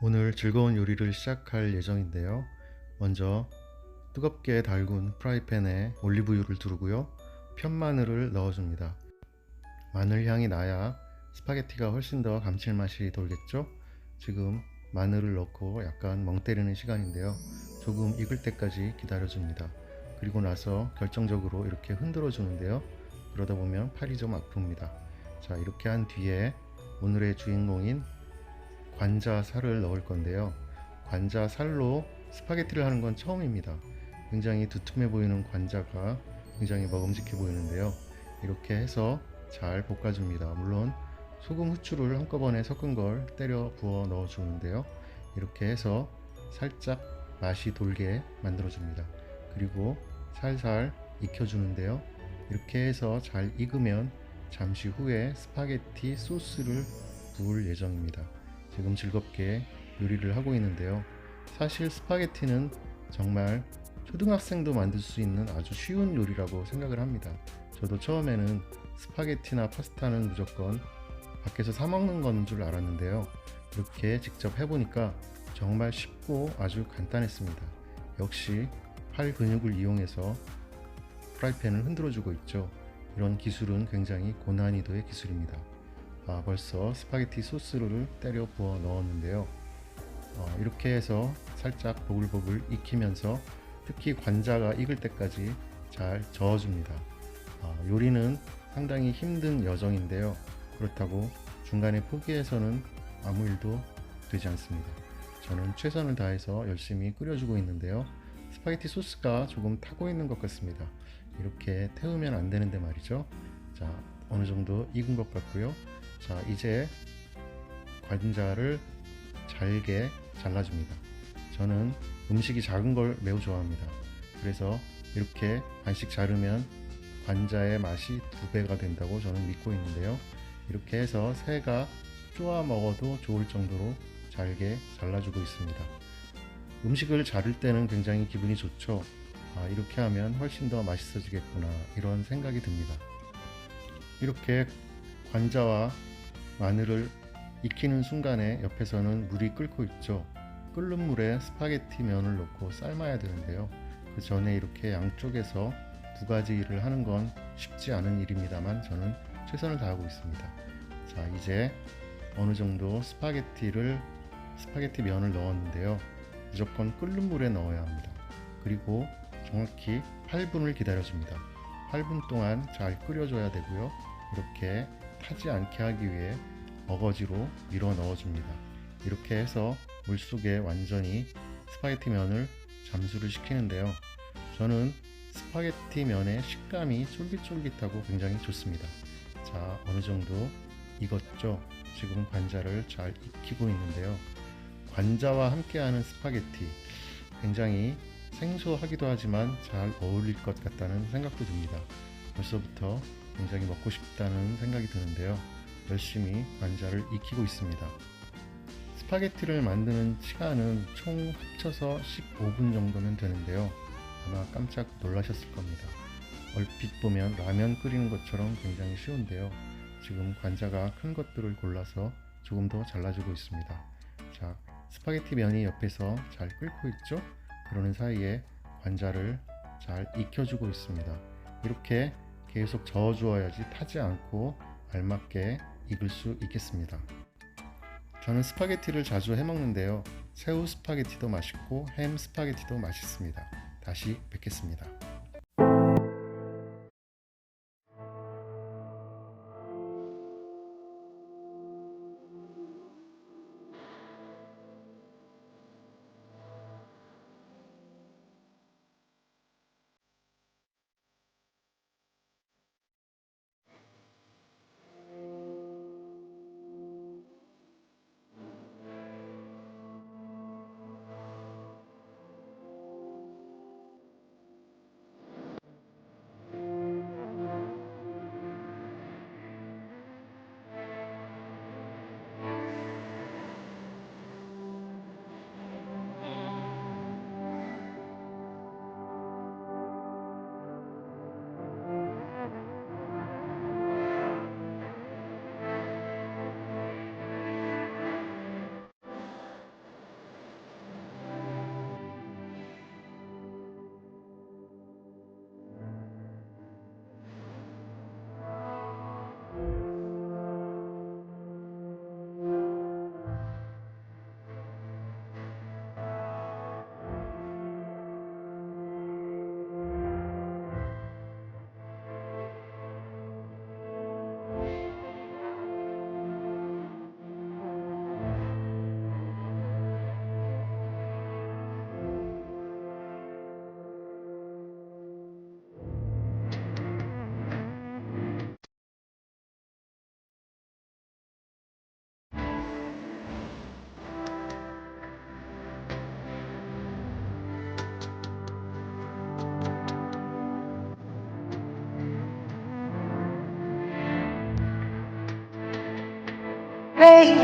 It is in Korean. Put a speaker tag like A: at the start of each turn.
A: 오늘 즐거운 요리를 시작할 예정인데요. 먼저 뜨겁게 달군 프라이팬에 올리브유를 두르고요. 편마늘을 넣어줍니다. 마늘 향이 나야 스파게티가 훨씬 더 감칠맛이 돌겠죠? 지금 마늘을 넣고 약간 멍 때리는 시간인데요. 조금 익을 때까지 기다려줍니다. 그리고 나서 결정적으로 이렇게 흔들어 주는데요. 그러다 보면 팔이 좀 아픕니다. 자, 이렇게 한 뒤에 오늘의 주인공인 관자살을 넣을 건데요. 관자살로 스파게티를 하는 건 처음입니다. 굉장히 두툼해 보이는 관자가 굉장히 먹음직해 보이는데요. 이렇게 해서 잘 볶아줍니다. 물론 소금, 후추를 한꺼번에 섞은 걸 때려 부어 넣어 주는데요. 이렇게 해서 살짝 맛이 돌게 만들어 줍니다. 그리고 살살 익혀 주는데요. 이렇게 해서 잘 익으면 잠시 후에 스파게티 소스를 부을 예정입니다. 지금 즐겁게 요리를 하고 있는데요. 사실 스파게티는 정말 초등학생도 만들 수 있는 아주 쉬운 요리라고 생각을 합니다. 저도 처음에는 스파게티나 파스타는 무조건 밖에서 사 먹는 건 줄 알았는데요. 이렇게 직접 해보니까 정말 쉽고 아주 간단했습니다. 역시 팔 근육을 이용해서 프라이팬을 흔들어주고 있죠. 이런 기술은 굉장히 고난이도의 기술입니다. 벌써 스파게티 소스를 때려 부어 넣었는데요. 이렇게 해서 살짝 보글보글 익히면서 특히 관자가 익을 때까지 잘 저어줍니다. 요리는 상당히 힘든 여정인데요. 그렇다고 중간에 포기해서는 아무 일도 되지 않습니다. 저는 최선을 다해서 열심히 끓여주고 있는데요. 스파게티 소스가 조금 타고 있는 것 같습니다. 이렇게 태우면 안 되는데 말이죠. 자, 어느 정도 익은 것 같고요. 자, 이제 관자를 잘게 잘라줍니다. 저는 음식이 작은 걸 매우 좋아합니다. 그래서 이렇게 반씩 자르면 관자의 맛이 2배가 된다고 저는 믿고 있는데요. 이렇게 해서 새가 쪼아 먹어도 좋을 정도로 잘게 잘라주고 있습니다. 음식을 자를 때는 굉장히 기분이 좋죠. 이렇게 하면 훨씬 더 맛있어지겠구나, 이런 생각이 듭니다. 이렇게 관자와 마늘을 익히는 순간에 옆에서는 물이 끓고 있죠. 끓는 물에 스파게티 면을 넣고 삶아야 되는데요. 그 전에 이렇게 양쪽에서 2가지 일을 하는 건 쉽지 않은 일입니다만 저는 최선을 다하고 있습니다. 자, 이제 어느 정도 스파게티 면을 넣었는데요. 무조건 끓는 물에 넣어야 합니다. 그리고 정확히 8분을 기다려줍니다. 8분 동안 잘 끓여줘야 되고요. 이렇게 타지 않게 하기 위해 어거지로 밀어 넣어줍니다. 이렇게 해서 물속에 완전히 스파게티 면을 잠수를 시키는데요. 저는 스파게티 면의 식감이 쫄깃쫄깃하고 굉장히 좋습니다. 자, 어느 정도 익었죠? 지금 관자를 잘 익히고 있는데요. 관자와 함께하는 스파게티, 굉장히 생소하기도 하지만 잘 어울릴 것 같다는 생각도 듭니다. 벌써부터 굉장히 먹고 싶다는 생각이 드는데요. 열심히 관자를 익히고 있습니다. 스파게티를 만드는 시간은 총 합쳐서 15분 정도면 되는데요. 아마 깜짝 놀라셨을 겁니다. 얼핏 보면 라면 끓이는 것처럼 굉장히 쉬운데요. 지금 관자가 큰 것들을 골라서 조금 더 잘라주고 있습니다. 자, 스파게티 면이 옆에서 잘 끓고 있죠? 그러는 사이에 관자를 잘 익혀주고 있습니다. 이렇게 계속 저어주어야지 타지 않고 알맞게 익을 수 있겠습니다. 저는 스파게티를 자주 해먹는데요. 새우 스파게티도 맛있고 햄 스파게티도 맛있습니다. 다시 뵙겠습니다.
B: Hey.